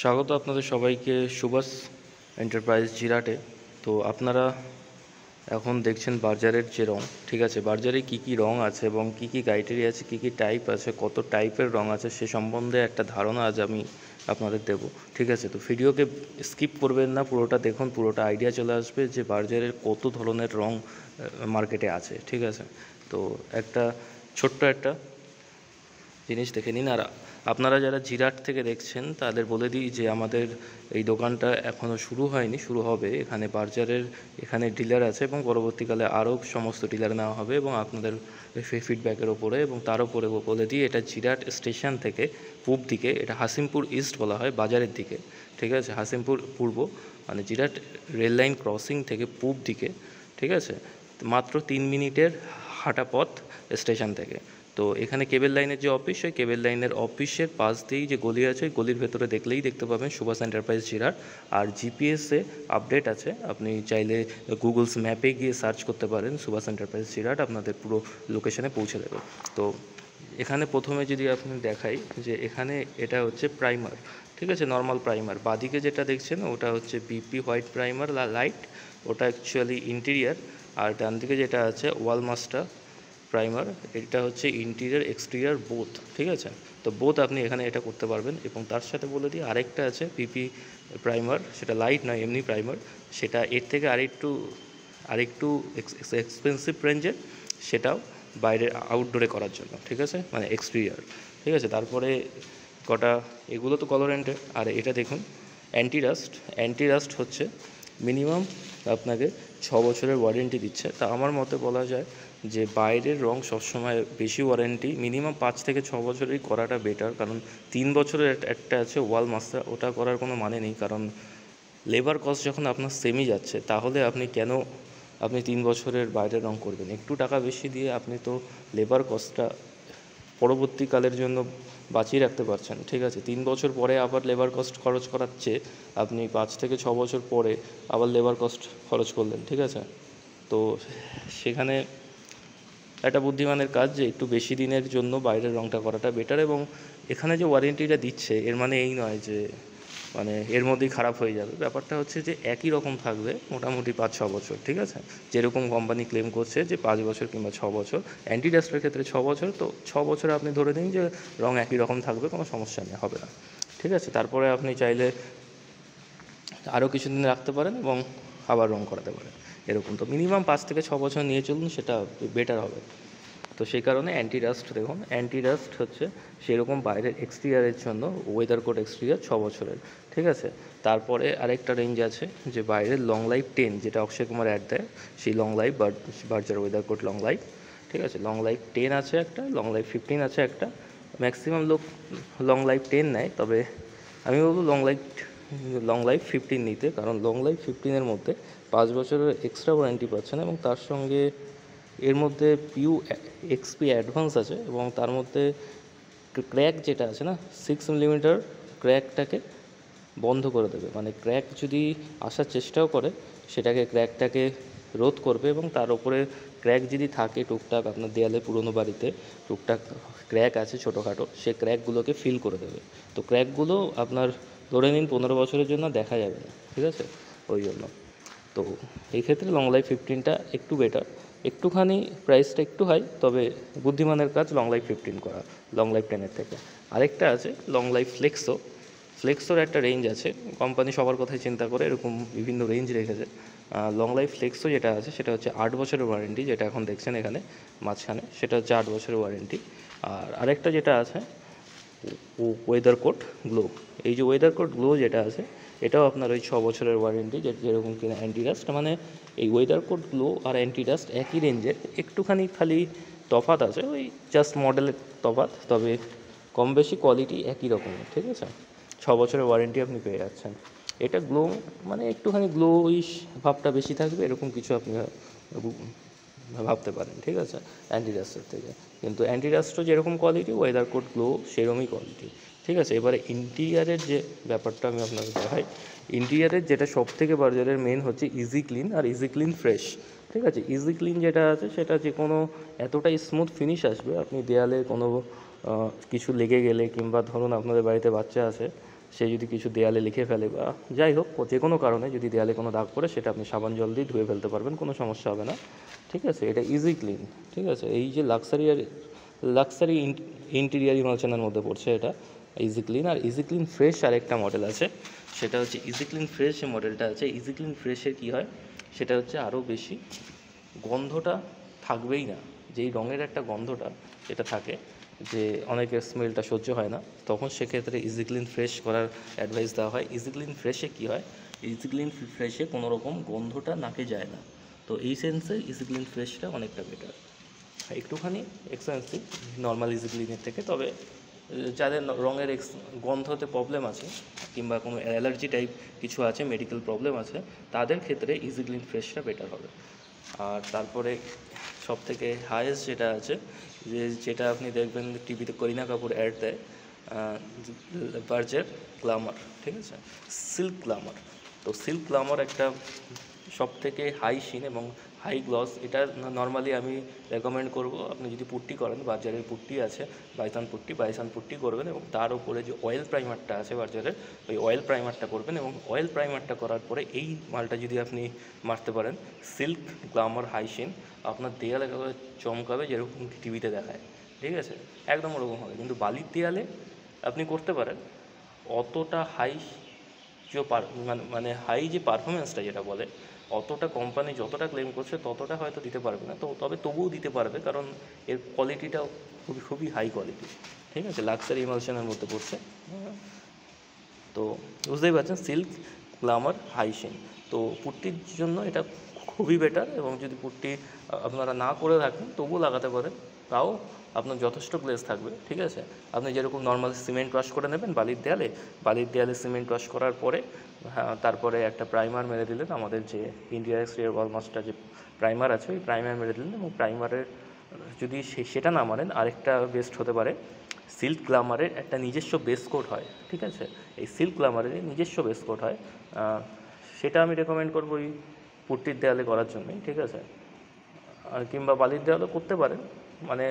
স্বাগত আপনাদের সবাইকে সুভাষ এন্টারপ্রাইজ জিরাটে। তো আপনারা এখন দেখছেন বার্জারের যে রং, ঠিক আছে, বার্জারে কী কী রং আছে এবং কী কী ক্রাইটেরিয়া আছে, কী কী টাইপ আছে, কত টাইপের রং আছে সে সম্বন্ধে একটা ধারণা আজ আমি আপনাদের দেব, ঠিক আছে। তো ভিডিওকে স্কিপ করবেন না, পুরোটা দেখুন, পুরোটা আইডিয়া চলে আসবে যে বার্জারের কত ধরনের রং মার্কেটে আছে, ঠিক আছে। তো ছোট্ট একটা জিনিস দেখে নিন। আর আপনারা যারা জিরাট থেকে দেখছেন তাদের বলে দিই যে আমাদের এই দোকানটা এখনও শুরু হয়নি, শুরু হবে। এখানে বার্জারের এখানে ডিলার আছে এবং পরবর্তীকালে আরও সমস্ত ডিলার নেওয়া হবে এবং আপনাদের ফিডব্যাকের ওপরে। এবং তার উপরে বলে দিই এটা জিরাট স্টেশন থেকে পূব দিকে, এটা হাসিমপুর ইস্ট বলা হয় বাজারের দিকে, ঠিক আছে। হাসিমপুর পূর্ব মানে জিরাট রেল লাইন ক্রসিং থেকে পূব দিকে, ঠিক আছে, মাত্র 3 মিনিটের হাঁটা পথ স্টেশন থেকে। তো এখানে কেবল লাইনের যে অফিস, ওই কেবল লাইনের অফিসের পাশ দিয়েই যে গলি আছে, ওই গলির ভেতরে দেখলেই দেখতে পাবেন সুভাষ এন্টারপ্রাইজ জিরাট। আর জিপিএসে আপডেট আছে, আপনি চাইলে গুগলস ম্যাপে গিয়ে সার্চ করতে পারেন সুভাষ এন্টারপ্রাইজ জিরাট, আপনাদের পুরো লোকেশনে পৌঁছে দেবে। তো এখানে প্রথমে যদি আপনি দেখাই যে এখানে এটা হচ্ছে প্রাইমার, ঠিক আছে, নর্মাল প্রাইমার। বাদিকে যেটা দেখছেন ওটা হচ্ছে বিপি হোয়াইট প্রাইমার লাইট, ওটা অ্যাকচুয়ালি ইন্টেরিয়ার। আর ডান দিকে যেটা আছে ওয়াল মাস্টার প্রাইমার, এটা হচ্ছে ইন্টেরিয়ার এক্সটেরিয়ার বোথ, ঠিক আছে। তো বোথ আপনি এখানে এটা করতে পারবেন। এবং তার সাথে বলে দিই আরেকটা আছে পিপি প্রাইমার, সেটা লাইট নয়, এমনি প্রাইমার, সেটা এর থেকে আরেকটু এক্সপেন্সিভ রেঞ্জের, সেটাও বাইরে আউটডোরে করার জন্য, ঠিক আছে, মানে এক্সটেরিয়ার, ঠিক আছে। তারপরে এগুলো তো কলোরেন্টের। আর এটা দেখুন অ্যান্টি রাস্ট হচ্ছে মিনিমাম আপনাকে 6 বছরের ওয়ারেন্টি দিচ্ছে। তা আমার মতে বলা যায় যে বাইরের রং সবসময় বেশি ওয়ারেন্টি, মিনিমাম 5 থেকে 6 বছরেরই করাটা বেটার। কারণ 3 বছরের একটা আছে ওয়াল মাস্টার, ওটা করার কোনো মানে নেই। কারণ লেবার কস্ট যখন আপনার সেমই যাচ্ছে, তাহলে আপনি 3 বছরের বাইরের রং করবেন? একটু টাকা বেশি দিয়ে আপনি তো লেবার কস্টটা পরবর্তীকালের জন্য বাঁচিয়ে রাখতে পারছেন, ঠিক আছে। 3 বছর পরে আবার লেবার কস্ট খরচ করাচ্ছে, আপনি 5 থেকে 6 বছর পরে আবার লেবার কস্ট খরচ করলেন, ঠিক আছে। তো সেখানে একটা বুদ্ধিমানের কাজ যে একটু বেশি দিনের জন্য বাইরের রঙটা করাটা বেটার। এবং এখানে যে ওয়ারেন্টিটা দিচ্ছে এর মানে এই নয় যে এর মধ্যেই খারাপ হয়ে যাবে। ব্যাপারটা হচ্ছে যে একই রকম থাকবে মোটামুটি 5-6 বছর, ঠিক আছে। যেরকম কোম্পানি ক্লেম করছে যে 5 বছর কিংবা 6 বছর, অ্যান্টি ডাস্টের ক্ষেত্রে 6 বছর, তো 6 বছরে আপনি ধরে নিন যে রং একই রকম থাকবে, কোনো সমস্যা নেই, হবে না, ঠিক আছে। তারপরে আপনি চাইলে আরও কিছুদিন রাখতে পারেন এবং আবার রং করাতে পারেন, এরকম। তো মিনিমাম 5 থেকে 6 বছর নিয়ে চলুন, সেটা বেটার হবে। তো সেই কারণে অ্যান্টি-রাস্ট দেখুন, অ্যান্টি-রাস্ট হচ্ছে সেরকম বাইরের এক্সটেরিয়ারের জন্য ওয়েদার কোট এক্সটেরিয়ার 6 বছরের, ঠিক আছে। তারপরে আরেকটা রেঞ্জ আছে যে বাইরের লং লাইফ 10, যেটা অক্ষয় কুমার অ্যাড দেয়, সেই long life Berger weather coat long life, ঠিক আছে। লং লাইফ 10 আছে একটা, লং লাইফ 15 আছে একটা। ম্যাক্সিমাম লোক লং লাইফ 10 নেয়, তবে আমি বলবো লং লাইফ 15 নিতে। কারণ লং লাইফ 15-এর মধ্যে 5 বছরের এক্সট্রা ওয়ারেন্টি পাচ্ছেন এবং তার সঙ্গে এর মধ্যে পিউ এক্সপি অ্যাডভান্স আছে এবং তার মধ্যে ক্র্যাক যেটা আছে না, 6 মিলিমিটার ক্র্যাকটাকে বন্ধ করে দেবে। মানে ক্র্যাক যদি আসার চেষ্টাও করে, ক্র্যাকটাকে রোধ করবে। এবং তার উপরে ক্র্যাক যদি থাকে টুকটাক, আপনার দেয়ালে পুরনো বাড়িতে টুকটাক ক্র্যাক আছে ছোটোখাটো, সে ক্র্যাকগুলোকে ফিল করে দেবে। তো ক্র্যাকগুলো আপনার ধরে নিন 15 বছরের জন্য দেখা যাবে না, ঠিক আছে, ওই জন্য। তো এই ক্ষেত্রে লং লাইফ 15টা একটু বেটার, একটুখানি প্রাইসটা একটু হাই, তবে বুদ্ধিমানের কাজ লং লাইফ 15 করা লং লাইফ 10-এর থেকে। আরেকটা আছে লং লাইফ ফ্লেক্সোর একটা রেঞ্জ আছে, কোম্পানি সবার কথাই চিন্তা করে এরকম বিভিন্ন রেঞ্জ রেখেছে। লং লাইফ ফ্লেক্সো যেটা আছে সেটা হচ্ছে 8 বছরের ওয়ারেন্টি, যেটা এখন দেখছেন এখানে মাঝখানে, সেটা হচ্ছে 8 বছরের ওয়ারেন্টি। আর আরেকটা যেটা আছে ওয়েদার কোট গ্লো, এই যে ওয়েদার কোট গ্লো যেটা আছে, এটাও আপনার ওই 6 বছরের ওয়ারেন্টি, যেরকম কিনা অ্যান্টিডাস্ট। মানে এই ওয়েদার কোট গ্লো আর অ্যান্টিডাস্ট একই রেঞ্জের, একটুখানি খালি তফাৎ আছে, ওই জাস্ট মডেলের তফাৎ, তবে কম বেশি কোয়ালিটি একই রকমের, ঠিক আছে। 6 বছরের ওয়ারেন্টি আপনি পেয়ে যাচ্ছেন। এটা গ্লো মানে একটুখানি গ্লোইশ ভাবটা বেশি থাকবে, এরকম কিছু আপনি ভাবতে পারেন, ঠিক আছে, অ্যান্টিডাস্টের থেকে। কিন্তু অ্যান্টিডাস্টও যেরকম কোয়ালিটি, ওয়েদার কোট গ্লো সেরকমই কোয়ালিটি, ঠিক আছে। এবারে ইন্টিরিয়ারের যে ব্যাপারটা আমি আপনাকে দেখাই, ইন্টিরিয়ারের যেটা সবথেকে বার্জারের মেন হচ্ছে ইজি ক্লিন আর ইজি ক্লিন ফ্রেশ, ঠিক আছে। ইজি ক্লিন যেটা আছে সেটা যে কোনো এতটাই স্মুথ ফিনিশ আসবে, আপনি দেয়ালে কোনো কিছু লেগে গেলে, কিংবা ধরুন আপনাদের বাড়িতে বাচ্চা আছে, সে যদি কিছু দেয়ালে লিখে ফেলে বা যাই হোক যে কোনো কারণে যদি দেয়ালে কোনো দাগ পড়ে, সেটা আপনি সাবান জল দিয়ে ধুয়ে ফেলতে পারবেন, কোনো সমস্যা হবে না। ঠিক আছে, এটা ইজি ক্লিন। ঠিক আছে, এই যে লাক্সারি ইন্টেরিয়ার ইমালশনের মধ্যে পড়ছে এটা ইজি ক্লিন। আর ইজি ক্লিন ফ্রেশ আরেকটা মডেল আছে, সেটা হচ্ছে ইজি ক্লিন ফ্রেশ। যে মডেলটা আছে ইজি ক্লিন ফ্রেশের কী হয়, সেটা হচ্ছে আরও বেশি গন্ধটা থাকবেই না। যেই রঙের একটা গন্ধটা যেটা থাকে, যে অনেকের স্মেলটা সহ্য হয় না, তখন সেক্ষেত্রে ইজি ক্লিন ফ্রেশ করার অ্যাডভাইস দেওয়া হয়। ইজি ক্লিন ফ্রেশে কী হয়, ইজি ক্লিন ফ্রেশে কোনো রকম গন্ধটা নাকে যায় না। তো এই সেন্সে ইজি ক্লিন ফ্রেশটা অনেকটা বেটার, একটুখানি এক্সপেন্সিভ নর্মাল ইজি ক্লিনের থেকে। তবে যাদের রঙের গন্ধতে প্রবলেম আছে কিংবা কোনো অ্যালার্জি টাইপ কিছু আছে, মেডিকেল প্রবলেম আছে, তাদের ক্ষেত্রে ইজি ক্লিন ফ্রেশটা বেটার হবে। আর তারপরে সবথেকে হায়েস্ট যেটা আছে, যেটা আপনি দেখবেন টিভিতে করিনা কাপুর অ্যাড দেয়, বার্জার গ্ল্যামার, ঠিক আছে, সিল্ক গ্ল্যামার। তো সিল্ক গ্ল্যামার একটা সবথেকে হাই শিন এবং হাই গ্লস। এটা নর্মালি আমি রেকমেন্ড করব, আপনি যদি পুট্টি করেন, বার্জারের পুট্টি আছে, বাইসান পুট্টি করবেন এবং তার উপরে যে অয়েল প্রাইমারটা আছে বার্জারের, ওই অয়েল প্রাইমারটা করবেন। এবং অয়েল প্রাইমারটা করার পরে এই মালটা যদি আপনি মারতে পারেন, সিল্ক গ্ল্যামার হাই শিন, আপনার দেয়াল একেবারে চমকাবে, যেরকম টিভিতে দেখায়। ঠিক আছে, একদম ওরকম হবে। কিন্তু বালির দেয়ালে আপনি করতে পারেন, অতটা হাই যে মানে হাই যে পারফরমেন্সটা যেটা বলে, অতটা কোম্পানি যতটা ক্লেম করছে ততটা হয়তো দিতে পারবে না। তো তবে তবুও দিতে পারবে, কারণ এর কোয়ালিটিটাও খুবই হাই কোয়ালিটি। ঠিক আছে, লাক্সারি ইমালশনের মধ্যে পড়ছে। তো বুঝতেই পারছেন, সিল্ক গ্ল্যামার হাইশিন। তো পুট্টির জন্য এটা খুবই বেটার। এবং যদি পুট্টি আপনারা না করে থাকেন তবুও লাগাতে পারেন, তাও আপনার যথেষ্ট গ্লেজ থাকবে। ঠিক আছে, আপনি যেরকম নর্মাল সিমেন্ট ওয়াশ করে নেবেন বালির দেয়ালে সিমেন্ট ওয়াশ করার পরে, হ্যাঁ, তারপরে একটা প্রাইমার মেরে দিলেন, আমাদের যে ইন্ডিয়ার এক্সটেরিয়র ওয়ালমাস্টার যে প্রাইমার আছে, ওই প্রাইমার মেরে দিলেন। এবং প্রাইমারের যদি সেটা না মানেন, আরেকটা বেস্ট হতে পারে, সিল্ক গ্ল্যামারের একটা নিজস্ব বেস কোট হয়। ঠিক আছে, এই সিল্ক গ্ল্যামারের নিজস্ব বেস কোট হয়, সেটা আমি রেকমেন্ড করবো ওই পুট্টির দেয়ালে করার জন্যই। ঠিক আছে, আর কিংবা বালির দেওয়ালও করতে পারেন, মানে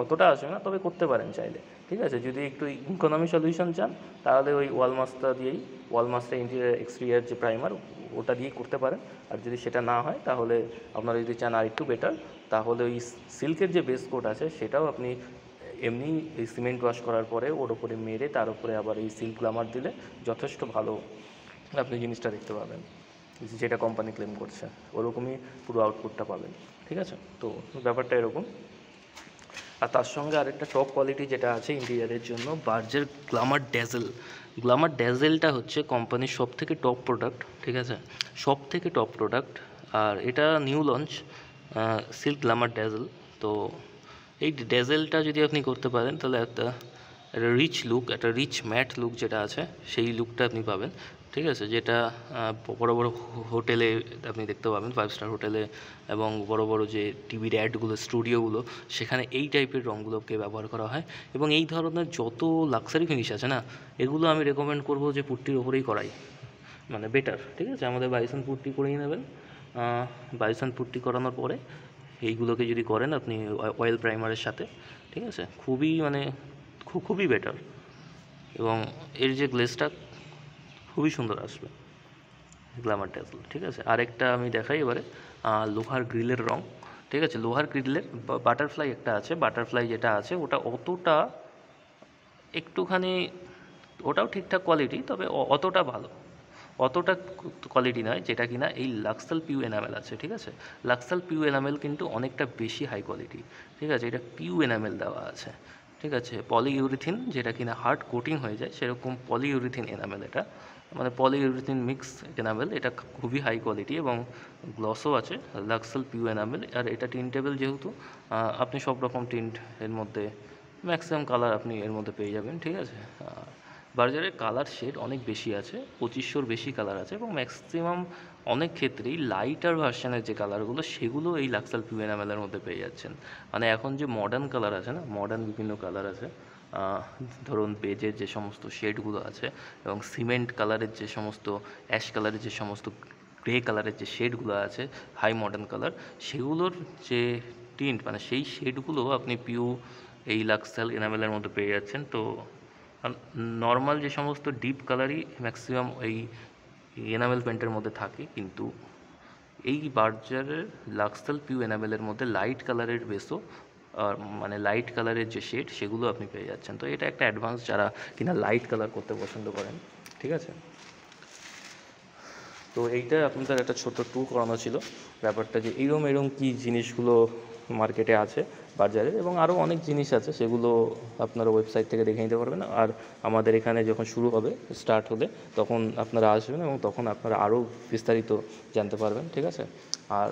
অতটা আসবে না, তবে করতে পারেন চাইলে। ঠিক আছে, যদি একটু ইকোনমি সলিউশন চান, তাহলে ওই ওয়ালমাস্টার ইন্টেরিয়র এক্সটেরিয়র যে প্রাইমার, ওটা দিয়েই করতে পারেন। আর যদি সেটা না হয়, তাহলে আপনারা যদি চান আর একটু বেটার, তাহলে ওই সিল্কের যে বেস কোট আছে, সেটাও আপনি এমনি এই সিমেন্ট ওয়াশ করার পরে ওর ওপরে মেরে তার উপরে আবার এই সিল্ক গ্ল্যামার দিলে যথেষ্ট ভালো আপনি জিনিসটা দেখতে পাবেন, যেটা কোম্পানি ক্লেম করছে ওরকমই পুরো আউটপুটটা পাবেন। ঠিক আছে, তো ব্যাপারটা এরকম। আর তার সঙ্গে আরেকটা টপ কোয়ালিটি যেটা আছে ইন্টেরিয়ারের জন্য, বার্জার গ্ল্যামার ড্যাজেলটা হচ্ছে কোম্পানির সবথেকে টপ প্রোডাক্ট। ঠিক আছে, সবথেকে টপ প্রোডাক্ট। আর এটা new launch, silk glamour dazzle. তো এই ড্যাজেলটা যদি আপনি করতে পারেন, তাহলে একটা একটা রিচ ম্যাট লুক যেটা আছে, সেই লুকটা আপনি পাবেন। ঠিক আছে, যেটা বড় বড় হোটেলে আপনি দেখতে পাবেন, 5 স্টার হোটেলে এবং বড় বড় যে টিভির অ্যাডগুলো, স্টুডিওগুলো, সেখানে এই টাইপের রঙগুলোকে ব্যবহার করা হয়। এবং এই ধরনের যত লাক্সারি ফিনিশ আছে না, এগুলো আমি রেকমেন্ড করব যে পুট্টির ওপরেই করাই, মানে বেটার। ঠিক আছে, আমাদের বাইসান পুট্টি করিয়ে নেবেন। বাইসান পুট্টি করানোর পরে এইগুলোকে যদি করেন আপনি অয়েল প্রাইমারের সাথে, ঠিক আছে, খুবই বেটার। এবং এর যে গ্লেজটা খুবই সুন্দর আসবে গ্ল্যামার ড্যাজেল। ঠিক আছে, আরেকটা আমি দেখাই এবারে, লোহার গ্রিলের রং। ঠিক আছে, লোহার গ্রিলের বাটারফ্লাই একটা আছে, বাটারফ্লাই যেটা আছে ওটা একটুখানি ওটাও ঠিকঠাক কোয়ালিটি, তবে অতটা কোয়ালিটি নয় যেটা কিনা এই লাক্সাল পিউ এনামেল আছে। ঠিক আছে, লাক্সাল পিউ এনামেল কিন্তু অনেকটা বেশি হাই কোয়ালিটি। ঠিক আছে, এটা পিউ এনামেল দেওয়া আছে। ঠিক আছে, পলিইউরিথিন যেটা কিনা হার্ড কোটিং হয়ে যায়, সেরকম পলিইউরিথিন এনামেল এটা, মানে পলিইউরিথিন মিক্স এনামেল। এটা খুবই হাই কোয়ালিটি এবং গ্লসও আছে, লাক্সাল পিউ এনামেল। আর এটা টিন্টেবল যেহেতু, আপনি সব রকম টিন্ট এর মধ্যে, ম্যাক্সিমাম কালার আপনি এর মধ্যে পেয়ে যাবেন। ঠিক আছে, বার্জারের কালার শেড অনেক বেশি আছে, 2500-র বেশি কালার আছে, এবং ম্যাক্সিমাম অনেক ক্ষেত্রেই লাইটার ভার্সানের যে কালারগুলো, সেগুলো এই লাক্সাল পিউ এনামেলের মধ্যে পেয়ে যাচ্ছেন। মানে এখন যে মডার্ন কালার আছে না, মডার্ন বিভিন্ন কালার আছে, ধরুন বেজের যে সমস্ত শেডগুলো আছে, এবং সিমেন্ট কালারের যে সমস্ত, অ্যাশ কালারের যে সমস্ত, গ্রে কালারের যে শেডগুলো আছে, হাই মডার্ন কালার, সেগুলোর যে টিন্ট, মানে সেই শেডগুলো আপনি পিউ এই লাক্সেল এনামেলের মধ্যে পেয়ে যাচ্ছেন। তো নর্মাল যে সমস্ত ডিপ কালারই ম্যাক্সিমাম এই এনামেল পেন্টের মধ্যে থাকে, কিন্তু এই বার্জারের লাক্সেল পিউ এনামেলের মধ্যে লাইট কালারের বেসও মানে লাইট কালারের যে শেড সেগুলো আপনি পেয়ে যাচ্ছেন। তো এটা একটা অ্যাডভান্স যারা কিনা লাইট কালার করতে পছন্দ করেন, ঠিক আছে। তো এইটা আপনাদের একটা ছোট্ট ট্যুর করানো ছিল, ব্যাপারটা যে এরম কী জিনিসগুলো মার্কেটে আছে বাজারে, এবং আরও অনেক জিনিস আছে সেগুলো আপনারা ওয়েবসাইট থেকে দেখে নিতে পারবেন। আর আমাদের এখানে যখন শুরু হবে, স্টার্ট হলে, তখন আপনারা আসবেন এবং তখন আপনারা আরও বিস্তারিত জানতে পারবেন, ঠিক আছে। আর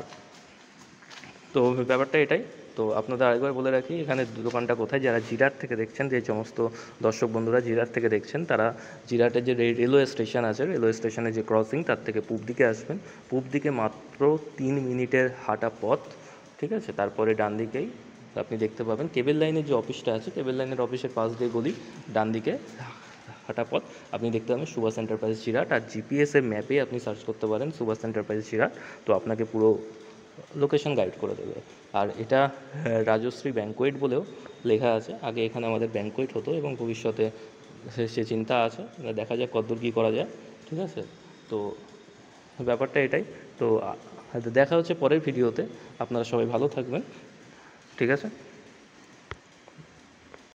তো ব্যাপারটা এটাই। তো আপনাদের আরেকবার বলে রাখি, এখানে দোকানটা কোথায়। যারা জিরাট থেকে দেখছেন, যে সমস্ত দর্শক বন্ধুরা জিরাট থেকে দেখছেন, তারা জিরাটের যে রেলওয়ে স্টেশন আছে, রেলওয়ে স্টেশনের যে ক্রসিং, তার থেকে পূব দিকে আসবেন। পূব দিকে মাত্র 3 মিনিটের হাঁটা পথ, ঠিক আছে। তারপরে ডান দিকেই আপনি দেখতে পাবেন কেবল লাইনের যে অফিসটা আছে, কেবল লাইনের অফিসের পাশ দিয়ে গলি, ডান দিকে হাঁটা পথ আপনি দেখতে পাবেন সুভাষ এন্টারপ্রাইজ জিরাট। আর জিপিএসের ম্যাপে আপনি সার্চ করতে পারেন সুভাষ এন্টারপ্রাইজ জিরাট, তো আপনাকে পুরো লোকেশন গাইড করে দেবে। আর এটা রাজশ্রী ব্যাঙ্কোয়েট বলেও লেখা আছে। আগে এখানে আমাদের ব্যাঙ্কোয়েট হতো এবং ভবিষ্যতে সে চিন্তা আছে, দেখা যাক কতদূর কী করা যায়, ঠিক আছে। তো ব্যাপারটা এটাই। তো দেখা হচ্ছে পরের ভিডিওতে। আপনারা সবাই ভালো থাকবেন, ঠিক আছে।